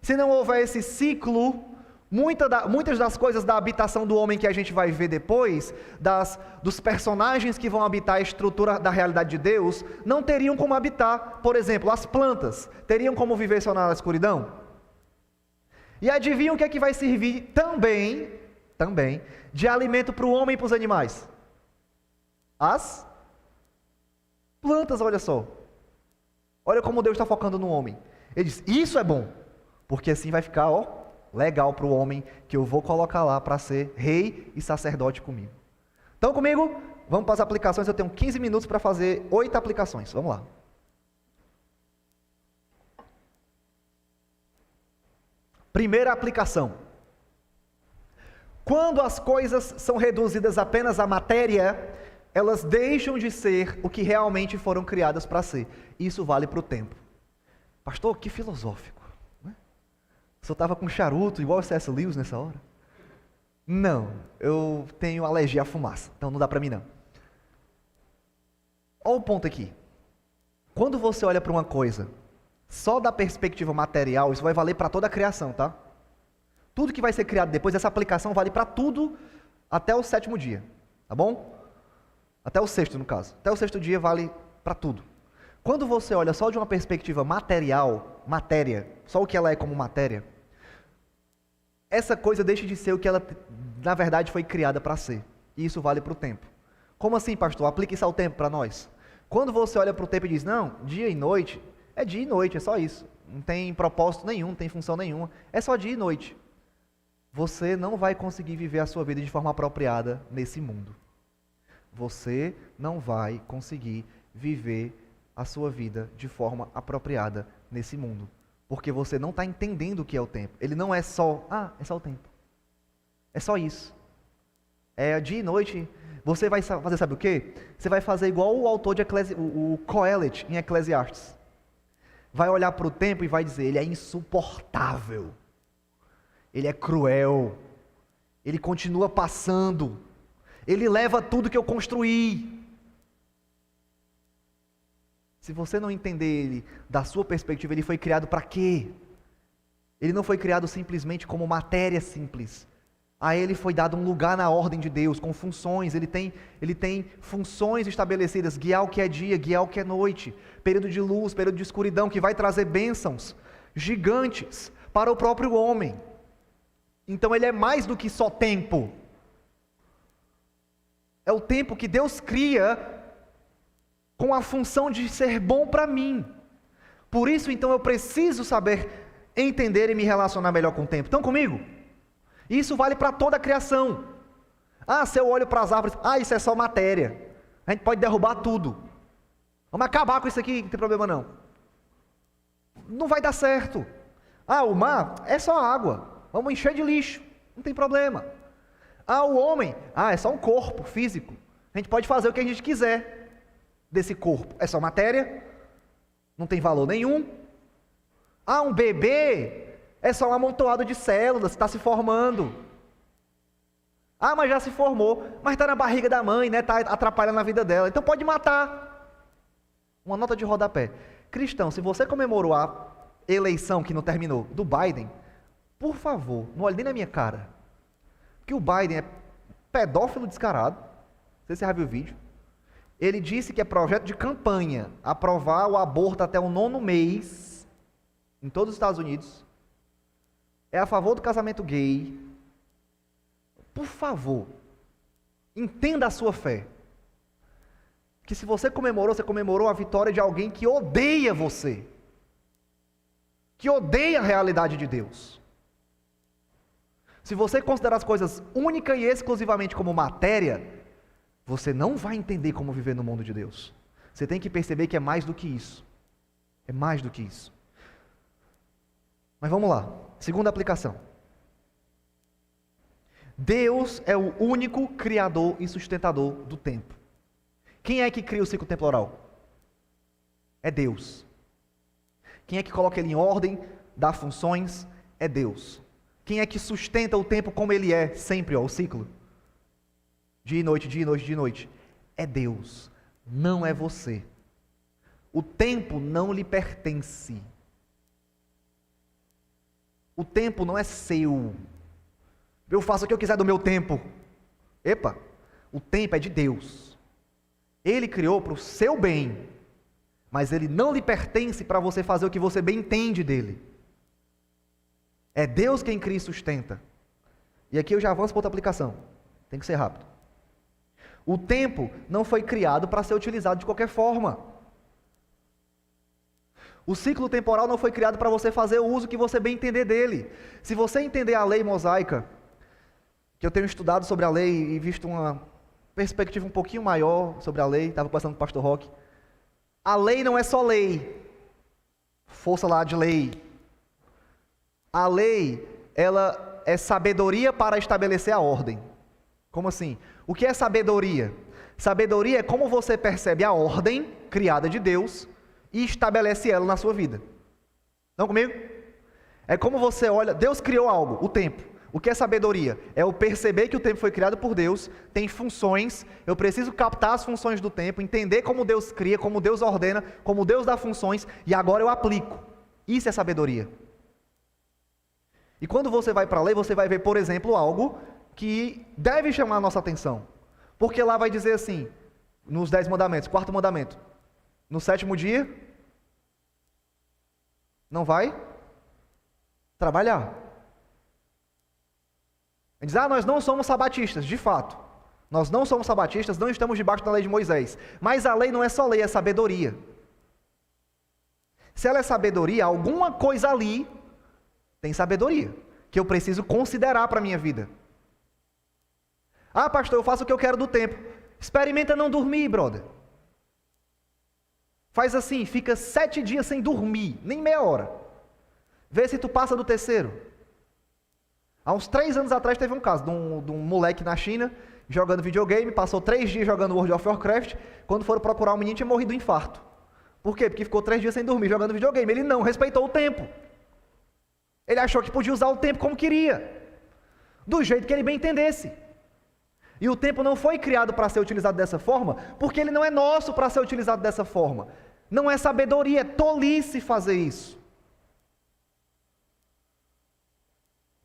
Se não houver esse ciclo, muitas das coisas da habitação do homem que a gente vai ver depois, dos personagens que vão habitar a estrutura da realidade de Deus, não teriam como habitar. Por exemplo, as plantas teriam como viver só na escuridão? E adivinha o que é que vai servir também de alimento para o homem e para os animais? As plantas, olha só. Olha como Deus está focando no homem. Ele diz, isso é bom, porque assim vai ficar, legal para o homem, que eu vou colocar lá para ser rei e sacerdote comigo. Então comigo, vamos para as aplicações. Eu tenho 15 minutos para fazer 8 aplicações. Vamos lá. Primeira aplicação. Quando as coisas são reduzidas apenas à matéria, elas deixam de ser o que realmente foram criadas para ser. Isso vale para o tempo. Pastor, que filosófico. Né? O senhor estava com charuto igual o C.S. Lewis nessa hora? Não, eu tenho alergia à fumaça, então não dá para mim não. Olha o ponto aqui. Quando você olha para uma coisa só da perspectiva material, isso vai valer para toda a criação, tá? Tudo que vai ser criado depois, essa aplicação vale para tudo até o 7º dia, tá bom? Até o 6º, no caso. Até o 6º dia vale para tudo. Quando você olha só de uma perspectiva material, matéria, só o que ela é como matéria, essa coisa deixa de ser o que ela, na verdade, foi criada para ser. E isso vale para o tempo. Como assim, pastor? Aplique isso ao tempo para nós. Quando você olha para o tempo e diz, não, dia e noite, é dia e noite, é só isso. Não tem propósito nenhum, não tem função nenhuma. É só dia e noite. Você não vai conseguir viver a sua vida de forma apropriada nesse mundo. Você não vai conseguir viver a sua vida de forma apropriada nesse mundo. Porque você não está entendendo o que é o tempo. Ele não é só, é só o tempo. É só isso. É dia e noite. Você vai fazer, sabe o quê? Você vai fazer igual o autor de o Coelet em Eclesiastes. Vai olhar para o tempo e vai dizer, ele é insuportável. Ele é cruel, ele continua passando, ele leva tudo que eu construí. Se você não entender ele da sua perspectiva, ele foi criado para quê? Ele não foi criado simplesmente como matéria simples. A ele foi dado um lugar na ordem de Deus, com funções, ele tem funções estabelecidas, guiar o que é dia, guiar o que é noite, período de luz, período de escuridão, que vai trazer bênçãos gigantes para o próprio homem. Então ele é mais do que só tempo. É o tempo que Deus cria com a função de ser bom para mim. Por isso, então, eu preciso saber entender e me relacionar melhor com o tempo. Estão comigo? Isso vale para toda a criação. Se eu olho para as árvores, isso é só matéria. A gente pode derrubar tudo. Vamos acabar com isso aqui, não tem problema não. Não vai dar certo. O mar é só água. Vamos encher de lixo, não tem problema. O homem, é só um corpo físico. A gente pode fazer o que a gente quiser desse corpo. É só matéria, não tem valor nenhum. Um bebê é só um amontoado de células, está se formando. Mas já se formou, mas está na barriga da mãe, né? Está atrapalhando a vida dela. Então pode matar. Uma nota de rodapé. Cristão, se você comemorou a eleição que não terminou do Biden, por favor, não olhe nem na minha cara. Porque o Biden é pedófilo descarado. Não sei se você já viu o vídeo. Ele disse que é projeto de campanha aprovar o aborto até o 9º mês em todos os Estados Unidos. É a favor do casamento gay. Por favor, entenda a sua fé. Que se você comemorou a vitória de alguém que odeia você. Que odeia a realidade de Deus. Se você considerar as coisas única e exclusivamente como matéria, você não vai entender como viver no mundo de Deus. Você tem que perceber que é mais do que isso. É mais do que isso. Mas vamos lá. Segunda aplicação. Deus é o único criador e sustentador do tempo. Quem é que cria o ciclo temporal? É Deus. Quem é que coloca ele em ordem, dá funções? É Deus. Quem é que sustenta o tempo como ele é sempre, o ciclo? Dia e noite, dia e noite, dia e noite. É Deus, não é você. O tempo não lhe pertence. O tempo não é seu. Eu faço o que eu quiser do meu tempo. Epa, o tempo é de Deus. Ele criou para o seu bem, mas ele não lhe pertence para você fazer o que você bem entende dele. É Deus quem cria e sustenta. E aqui eu já avanço para outra aplicação. Tem que ser rápido. O tempo não foi criado para ser utilizado de qualquer forma. O ciclo temporal não foi criado para você fazer o uso que você bem entender dele. Se você entender a lei mosaica, que eu tenho estudado sobre a lei e visto uma perspectiva um pouquinho maior sobre a lei, estava conversando com o pastor Roque, a lei não é só lei, força lá de lei. A lei, ela é sabedoria para estabelecer a ordem. Como assim? O que é sabedoria? Sabedoria é como você percebe a ordem criada de Deus e estabelece ela na sua vida. Estão comigo? É como você olha, Deus criou algo, o tempo. O que é sabedoria? É eu perceber que o tempo foi criado por Deus, tem funções, eu preciso captar as funções do tempo, entender como Deus cria, como Deus ordena, como Deus dá funções, e agora eu aplico. Isso é sabedoria. E quando você vai para a lei, você vai ver, por exemplo, algo que deve chamar a nossa atenção. Porque lá vai dizer assim, nos 10 mandamentos, 4º mandamento, no 7º dia, não vai trabalhar. Ele diz, nós não somos sabatistas, de fato. Nós não somos sabatistas, não estamos debaixo da lei de Moisés. Mas a lei não é só lei, é sabedoria. Se ela é sabedoria, alguma coisa ali tem sabedoria, que eu preciso considerar para a minha vida. Pastor, eu faço o que eu quero do tempo. Experimenta não dormir, brother. Faz assim, fica 7 dias sem dormir, nem meia hora. Vê se tu passa do 3º. Há uns 3 anos atrás teve um caso de um moleque na China, jogando videogame, passou 3 dias jogando World of Warcraft, quando foram procurar o menino tinha morrido de infarto. Por quê? Porque ficou 3 dias sem dormir jogando videogame. Ele não respeitou o tempo. Ele achou que podia usar o tempo como queria, do jeito que ele bem entendesse. E o tempo não foi criado para ser utilizado dessa forma, porque ele não é nosso para ser utilizado dessa forma. Não é sabedoria, é tolice fazer isso.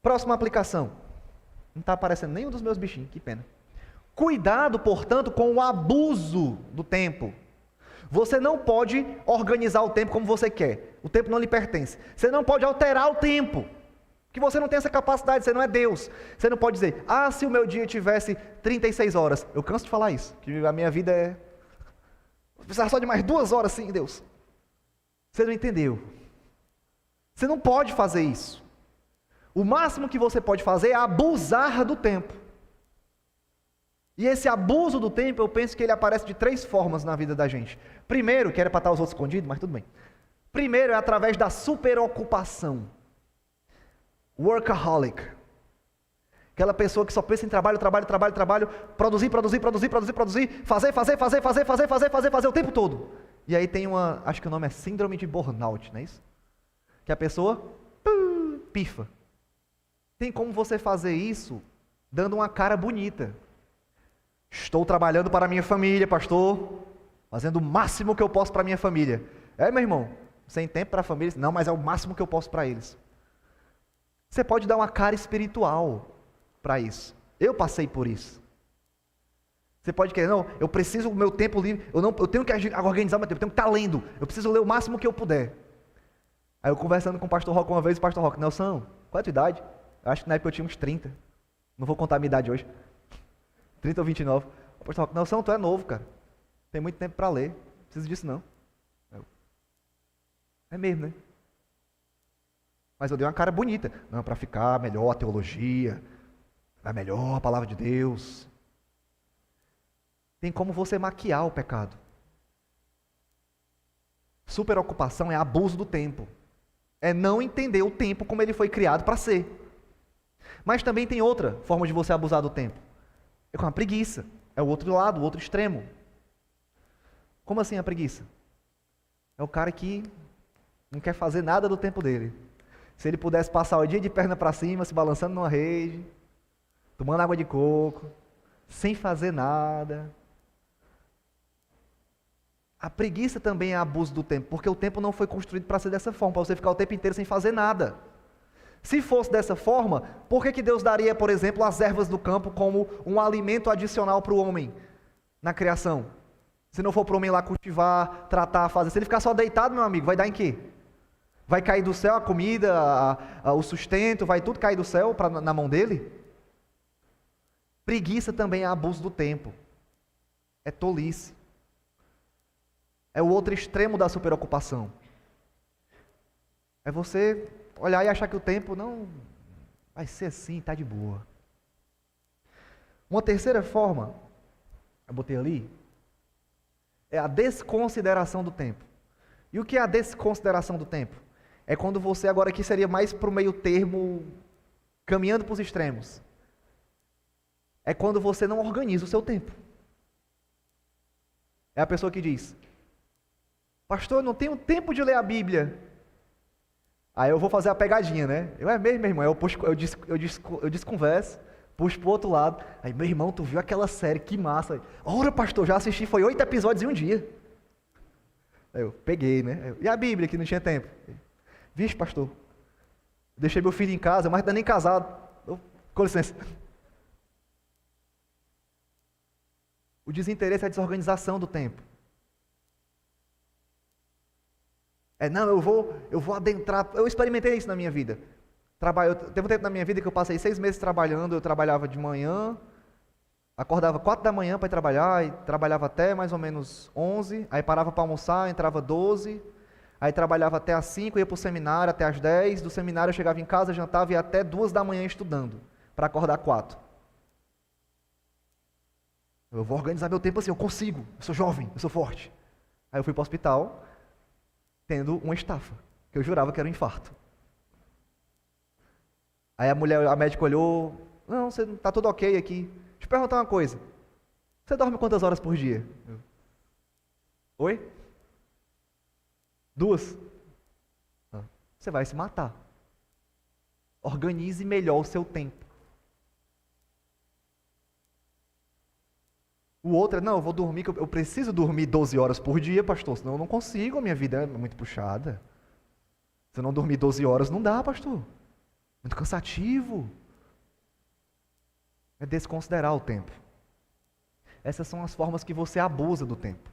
Próxima aplicação. Não está aparecendo nenhum dos meus bichinhos, que pena. Cuidado, portanto, com o abuso do tempo. Você não pode organizar o tempo como você quer. O tempo não lhe pertence. Você não pode alterar o tempo, porque você não tem essa capacidade, você não é Deus. Você não pode dizer, se o meu dia tivesse 36 horas. Eu canso de falar isso, que a minha vida é... Vou precisar só de mais 2 horas, sim, Deus. Você não entendeu. Você não pode fazer isso. O máximo que você pode fazer é abusar do tempo. E esse abuso do tempo, eu penso que ele aparece de 3 formas na vida da gente. Primeiro, que era para estar os outros escondidos, mas tudo bem. Primeiro é através da superocupação. Workaholic. Aquela pessoa que só pensa em trabalho, produzir, fazer o tempo todo. E aí tem acho que o nome é síndrome de burnout, não é isso? Que a pessoa pifa. Tem como você fazer isso dando uma cara bonita. Estou trabalhando para a minha família, pastor, fazendo o máximo que eu posso para a minha família. Meu irmão, sem tempo para a família? Não, mas é o máximo que eu posso para eles. Você pode dar uma cara espiritual para isso. Eu passei por isso. Você pode querer, não, eu preciso do meu tempo livre, eu tenho que organizar o meu tempo, eu tenho que estar lendo, eu preciso ler o máximo que eu puder. Aí eu conversando com o pastor Roque uma vez, o pastor Roque, Nelson, qual é a tua idade? Eu acho que na época eu tinha uns 30. Não vou contar a minha idade hoje. 30 ou 29. O pastor Roque, Nelson, tu é novo, cara. Tem muito tempo para ler. Não preciso disso, não. É mesmo, né? Mas eu dei uma cara bonita. Não, para ficar melhor a teologia, vai melhor a palavra de Deus. Tem como você maquiar o pecado. Superocupação é abuso do tempo. É não entender o tempo como ele foi criado para ser. Mas também tem outra forma de você abusar do tempo. É com a preguiça. É o outro lado, o outro extremo. Como assim a preguiça? É o cara que não quer fazer nada do tempo dele. Se ele pudesse passar o dia de perna para cima, se balançando numa rede, tomando água de coco, sem fazer nada. A preguiça também é abuso do tempo, porque o tempo não foi construído para ser dessa forma, para você ficar o tempo inteiro sem fazer nada. Se fosse dessa forma, por que Deus daria, por exemplo, as ervas do campo como um alimento adicional para o homem na criação? Se não for para o homem lá cultivar, tratar, fazer. Se ele ficar só deitado, meu amigo, vai dar em quê? Vai cair do céu a comida, o sustento, vai tudo cair do céu na mão dele? Preguiça também é abuso do tempo. É tolice. É o outro extremo da superocupação. É você olhar e achar que o tempo não vai ser assim, está de boa. Uma terceira forma, eu botei ali, é a desconsideração do tempo. E o que é a desconsideração do tempo? É quando você agora aqui seria mais para o meio termo, caminhando para os extremos. É quando você não organiza o seu tempo. É a pessoa que diz: pastor, eu não tenho tempo de ler a Bíblia. Aí eu vou fazer a pegadinha, né? É mesmo, meu irmão. Eu desconverso, puxo pro outro lado. Aí, meu irmão, tu viu aquela série? Que massa. Ora, pastor, já assisti, foi 8 episódios em um dia. Aí eu peguei, né? E a Bíblia, que não tinha tempo? Vixe, pastor, deixei meu filho em casa, mas ainda nem casado. Com licença. O desinteresse é a desorganização do tempo. Não, eu vou adentrar. Eu experimentei isso na minha vida. Teve um tempo na minha vida que eu passei 6 meses trabalhando. Eu trabalhava de manhã, acordava 4 da manhã para ir trabalhar, e trabalhava até mais ou menos 11, aí parava para almoçar, entrava 12, aí trabalhava até às 5, ia para o seminário até às 10, do seminário eu chegava em casa, jantava e ia até 2 da manhã estudando, para acordar 4. Eu vou organizar meu tempo assim, eu consigo, eu sou jovem, eu sou forte. Aí eu fui para o hospital, tendo uma estafa, que eu jurava que era um infarto. Aí a médica olhou: não, você tá tudo ok aqui. Deixa eu perguntar uma coisa. Você dorme quantas horas por dia? Oi? 2? Você vai se matar. Organize melhor o seu tempo. O outro é: não, eu vou dormir, eu preciso dormir 12 horas por dia, pastor, senão eu não consigo, a minha vida é muito puxada. Se eu não dormir 12 horas, não dá, pastor. Muito cansativo. É desconsiderar o tempo. Essas são as formas que você abusa do tempo.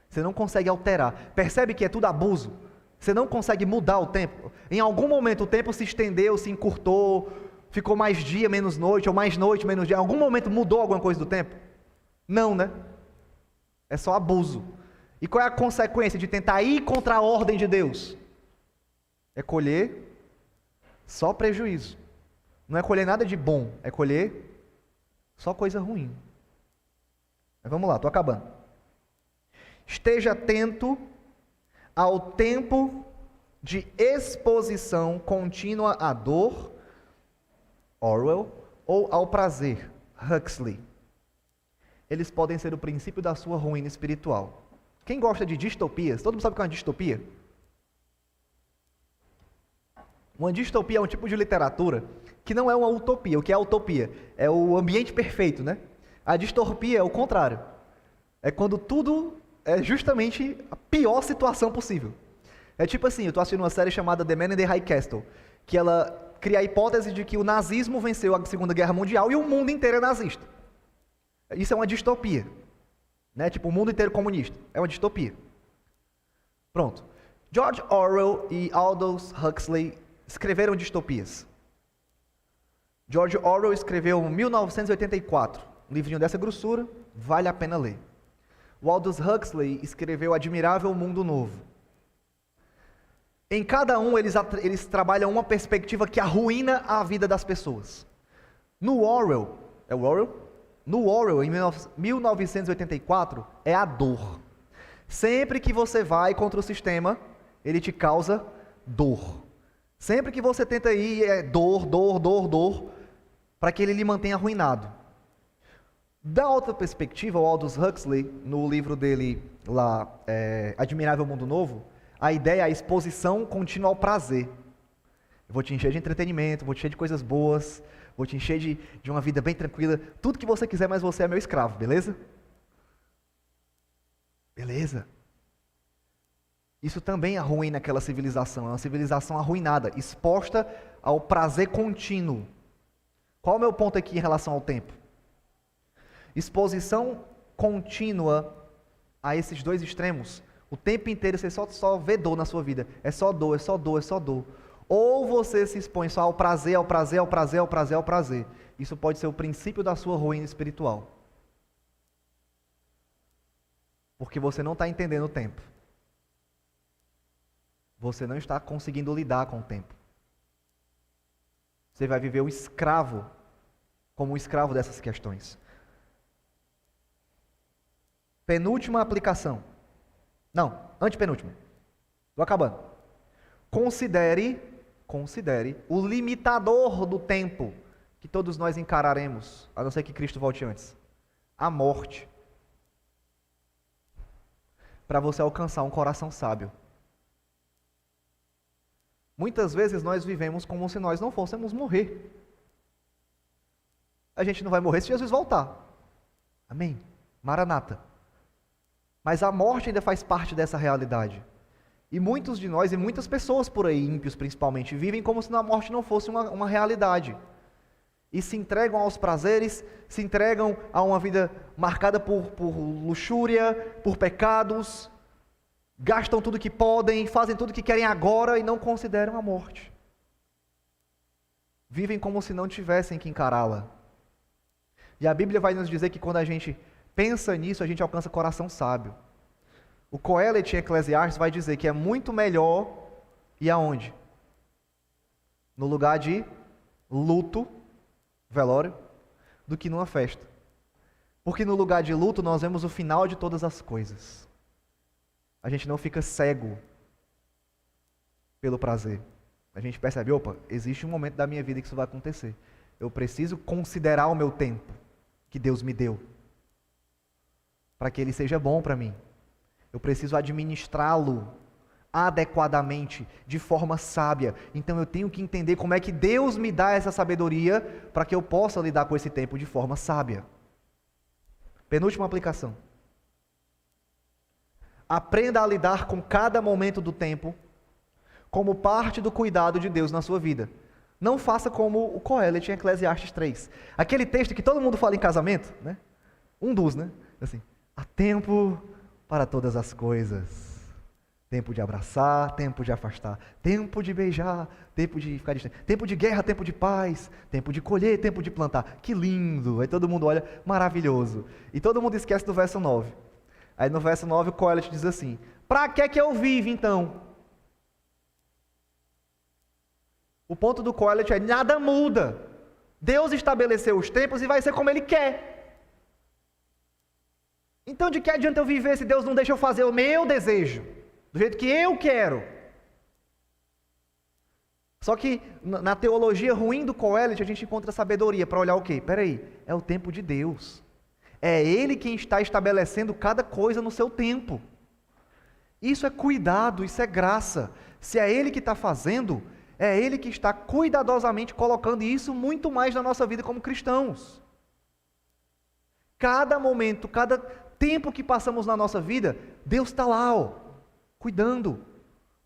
Você não consegue alterar. Percebe que é tudo abuso? Você não consegue mudar o tempo. Em algum momento o tempo se estendeu, se encurtou, ficou mais dia, menos noite, ou mais noite, menos dia. Em algum momento mudou alguma coisa do tempo? Não, né? É só abuso. E qual é a consequência de tentar ir contra a ordem de Deus? É colher só prejuízo. Não é colher nada de bom, é colher só coisa ruim. Mas vamos lá, estou acabando. Esteja atento ao tempo de exposição contínua à dor, Orwell, ou ao prazer, Huxley. Eles podem ser o princípio da sua ruína espiritual. Quem gosta de distopias? Todo mundo sabe o que é uma distopia? Uma distopia é um tipo de literatura que não é uma utopia. O que é a utopia? É o ambiente perfeito, né? A distopia é o contrário. É quando tudo é justamente a pior situação possível. É tipo assim, eu estou assistindo uma série chamada The Man in the High Castle, que ela cria a hipótese de que o nazismo venceu a Segunda Guerra Mundial e o mundo inteiro é nazista. Isso é uma distopia. Né? Tipo, o mundo inteiro comunista. É uma distopia. Pronto. George Orwell e Aldous Huxley escreveram distopias. George Orwell escreveu 1984, um livrinho dessa grossura, vale a pena ler. O Aldous Huxley escreveu Admirável Mundo Novo. Em cada um, eles trabalham uma perspectiva que arruína a vida das pessoas. No Orwell, é o Orwell? No Orwell, em 1984, é a dor. Sempre que você vai contra o sistema, ele te causa dor. Sempre que você tenta ir, é dor, para que ele lhe mantenha arruinado. Da outra perspectiva, o Aldous Huxley, no livro dele lá, Admirável Mundo Novo, a ideia é a exposição contínua ao prazer. Eu vou te encher de entretenimento, vou te encher de coisas boas, vou te encher de uma vida bem tranquila, tudo que você quiser, mas você é meu escravo, beleza? Beleza? Isso também arruína aquela civilização, é uma civilização arruinada, exposta ao prazer contínuo. Qual é o meu ponto aqui em relação ao tempo? Exposição contínua a esses dois extremos, o tempo inteiro você só vê dor na sua vida, é só dor, é só dor, é só dor. Ou você se expõe só ao prazer, ao prazer, ao prazer, ao prazer, ao prazer. Isso pode ser o princípio da sua ruína espiritual. Porque você não está entendendo o tempo. Você não está conseguindo lidar com o tempo. Você vai viver o escravo, como um escravo dessas questões. Penúltima aplicação. Não, antepenúltima. Estou acabando. Considere o limitador do tempo que todos nós encararemos, a não ser que Cristo volte antes. A morte. Para você alcançar um coração sábio. Muitas vezes nós vivemos como se nós não fôssemos morrer. A gente não vai morrer se Jesus voltar. Amém. Maranata. Mas a morte ainda faz parte dessa realidade. E muitos de nós, e muitas pessoas por aí, ímpios principalmente, vivem como se a morte não fosse uma realidade. E se entregam aos prazeres, se entregam a uma vida marcada por luxúria, por pecados, gastam tudo que podem, fazem tudo que querem agora e não consideram a morte. Vivem como se não tivessem que encará-la. E a Bíblia vai nos dizer que quando a gente pensa nisso, a gente alcança coração sábio. O Coelet em Eclesiastes vai dizer que é muito melhor ir aonde? No lugar de luto, velório, do que numa festa. Porque no lugar de luto nós vemos o final de todas as coisas. A gente não fica cego pelo prazer. A gente percebe, opa, existe um momento da minha vida que isso vai acontecer. Eu preciso considerar o meu tempo que Deus me deu, para que ele seja bom para mim. Eu preciso administrá-lo adequadamente, de forma sábia. Então eu tenho que entender como é que Deus me dá essa sabedoria para que eu possa lidar com esse tempo de forma sábia. Penúltima aplicação. Aprenda a lidar com cada momento do tempo como parte do cuidado de Deus na sua vida. Não faça como o Coelet em Eclesiastes 3. Aquele texto que todo mundo fala em casamento, né? Um dos, né? Assim, há tempo para todas as coisas. Tempo de abraçar, tempo de afastar, tempo de beijar, tempo de ficar distante, tempo de guerra, tempo de paz, tempo de colher, tempo de plantar. Que lindo! Aí todo mundo olha, maravilhoso. E todo mundo esquece do verso 9. Aí no verso 9 o Coelet diz assim: para que eu vivo então? O ponto do Coelet é: nada muda. Deus estabeleceu os tempos e vai ser como Ele quer. Então de que adianta eu viver se Deus não deixa eu fazer o meu desejo, do jeito que eu quero? Só que na teologia ruim do Coelet a gente encontra sabedoria para olhar o quê? Peraí, é o tempo de Deus. É Ele quem está estabelecendo cada coisa no seu tempo. Isso é cuidado, isso é graça. Se é Ele que está fazendo, é Ele que está cuidadosamente colocando isso muito mais na nossa vida como cristãos. Cada momento, cada tempo que passamos na nossa vida, Deus está lá, cuidando,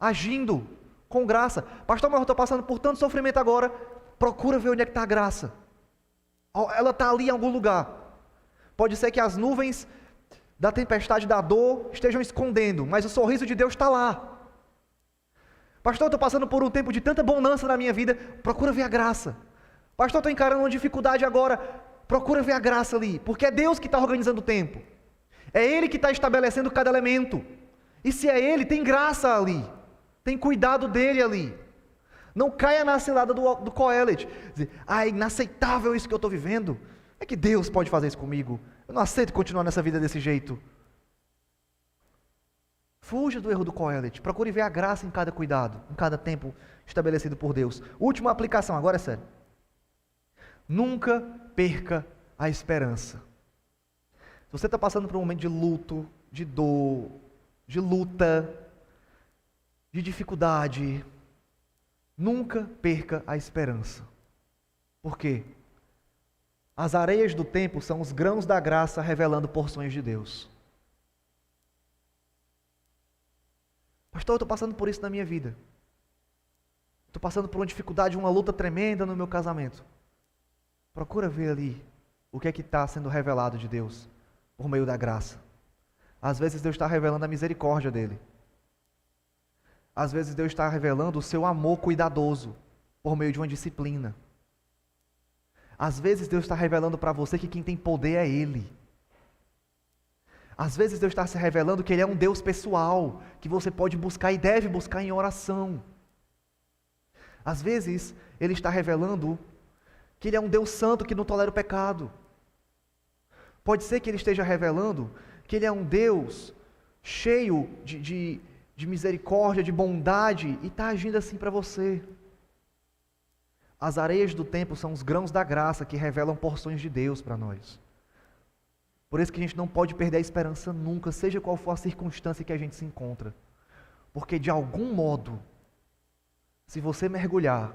agindo, com graça. Pastor, mas eu estou passando por tanto sofrimento agora. Procura ver onde é que está a graça. Ela está ali em algum lugar. Pode ser que as nuvens da tempestade, da dor, estejam escondendo, mas o sorriso de Deus está lá. Pastor, eu estou passando por um tempo de tanta bonança na minha vida. Procura ver a graça. Pastor, estou encarando uma dificuldade agora. Procura ver a graça ali, porque é Deus que está organizando o tempo. É Ele que está estabelecendo cada elemento. E se é Ele, tem graça ali. Tem cuidado dele ali. Não caia na cilada do Coelet. Dizer, é inaceitável isso que eu estou vivendo. É que Deus pode fazer isso comigo. Eu não aceito continuar nessa vida desse jeito. Fuja do erro do Coelet. Procure ver a graça em cada cuidado, em cada tempo estabelecido por Deus. Última aplicação, agora é sério. Nunca perca a esperança. Se você está passando por um momento de luto, de dor, de luta, de dificuldade, nunca perca a esperança. Por quê? As areias do tempo são os grãos da graça revelando porções de Deus. Pastor, eu estou passando por isso na minha vida. Estou passando por uma dificuldade, uma luta tremenda no meu casamento. Procura ver ali o que é que está sendo revelado de Deus por meio da graça. Às vezes Deus está revelando a misericórdia dele. Às vezes Deus está revelando o seu amor cuidadoso por meio de uma disciplina. Às vezes Deus está revelando para você que quem tem poder é Ele. Às vezes Deus está se revelando que Ele é um Deus pessoal, que você pode buscar e deve buscar em oração. Às vezes Ele está revelando que Ele é um Deus santo que não tolera o pecado. Pode ser que Ele esteja revelando que Ele é um Deus cheio de misericórdia, de bondade, e está agindo assim para você. As areias do tempo são os grãos da graça que revelam porções de Deus para nós. Por isso que a gente não pode perder a esperança nunca, seja qual for a circunstância que a gente se encontra. Porque de algum modo, se você mergulhar,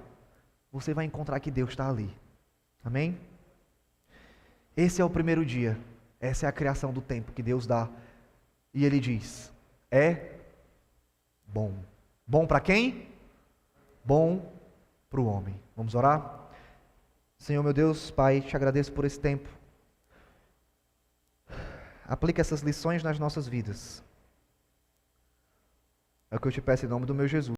você vai encontrar que Deus está ali. Amém? Esse é o primeiro dia. Essa é a criação do tempo que Deus dá. E Ele diz, é bom. Bom para quem? Bom para o homem. Vamos orar? Senhor meu Deus, Pai, te agradeço por esse tempo. Aplica essas lições nas nossas vidas. É o que eu te peço em nome do meu Jesus.